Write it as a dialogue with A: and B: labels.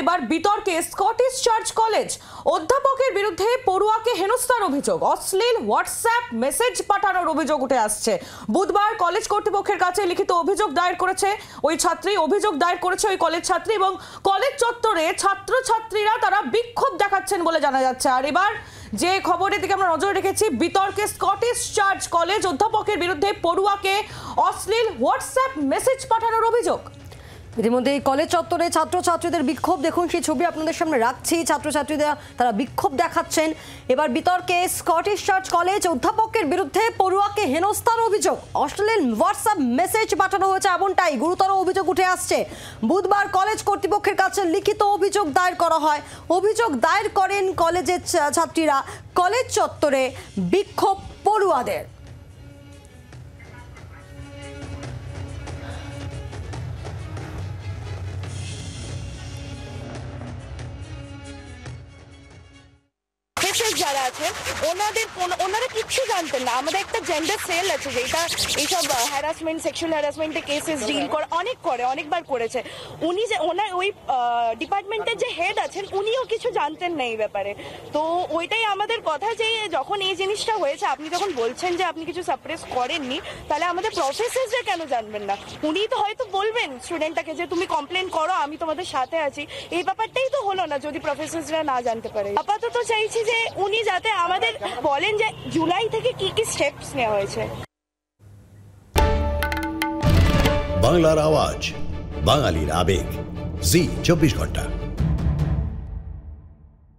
A: এবার বিতর্কে Scottish church college. অধ্যাপকের বিরুদ্ধে পড়ুয়াকে হেনস্থার অভিযোগ, অশ্লীল হোয়াটসঅ্যাপ মেসেজ পাঠানোর অভিযোগ উঠে আসছে। বুধবার কলেজ কর্তৃপক্ষের কাছে লিখিত অভিযোগ দায়ের করেছে ওই ছাত্রী, ওই কলেজ ছাত্রী, এবং কলেজ চত্বরে ছাত্রছাত্রীরা তারা বিক্ষোভ দেখাচ্ছেন বলে জানা যাচ্ছে। আর এবার যে খবরের দিকে আমরা নজর রেখেছি, বিতর্কে স্কটিশ চার্চ কলেজ, অধ্যাপকের বিরুদ্ধে পড়ুয়াকে অশ্লীল হোয়াটসঅ্যাপ মেসেজ পাঠানোর অভিযোগ।
B: ইতিমধ্যে কলেজ চত্বরে ছাত্রছাত্রীদের বিক্ষোভ, দেখুন সেই ছবি আপনাদের সামনে রাখছি। ছাত্রছাত্রীরা তারা বিক্ষোভ দেখাচ্ছেন। এবার বিতর্কে স্কটিশ চার্চ কলেজ, অধ্যাপকের বিরুদ্ধে পড়ুয়াকে হেনস্থার অভিযোগ, অশ্লীল হোয়াটসঅ্যাপ মেসেজ পাঠানো হয়েছে, এমনটাই গুরুতর অভিযোগ উঠে আসছে। বুধবার কলেজ কর্তৃপক্ষের কাছে লিখিত অভিযোগ দায়ের করা হয়। অভিযোগ দায়ের করেন কলেজের ছাত্রীরা। কলেজ চত্বরে বিক্ষোভ পড়ুয়াদের।
C: যারা আছেন ওনারা কিচ্ছু জানতেন না। আমাদের একটা জেন্ডার সেল আছে যেটা এইসব হ্যারাসমেন্ট, সেক্সুয়াল হ্যারাসমেন্টের কেসেস ডিল অনেকবার করেছে। উনি যে ওনার ওই ডিপার্টমেন্টের যে হেড আছেন উনিও কিছু জানতেন না এই ব্যাপারে। তো ওইটাই আমাদের কথা যে যখন এই জিনিসটা হয়েছে, আপনি যখন বলছেন যে আপনি কিছু সাপ্রেস করেননি, তাহলে আমাদের প্রফেসররা কেন জানবেন না? উনি তো হয়তো বলবেন স্টুডেন্টটাকে যে তুমি কমপ্লেন করো, আমি তোমাদের সাথে আছি। এই ব্যাপারটাই তো হলো না যদি প্রফেসররা না জানতে পারে। আপাতত চাইছি যে উনি যাতে আমাদের বলেন যে জুলাই থেকে কি কি স্টেপস নেওয়া হয়েছে।
D: বাংলার আওয়াজ, বাঙালির আবেগ, জি 24 ঘন্টা।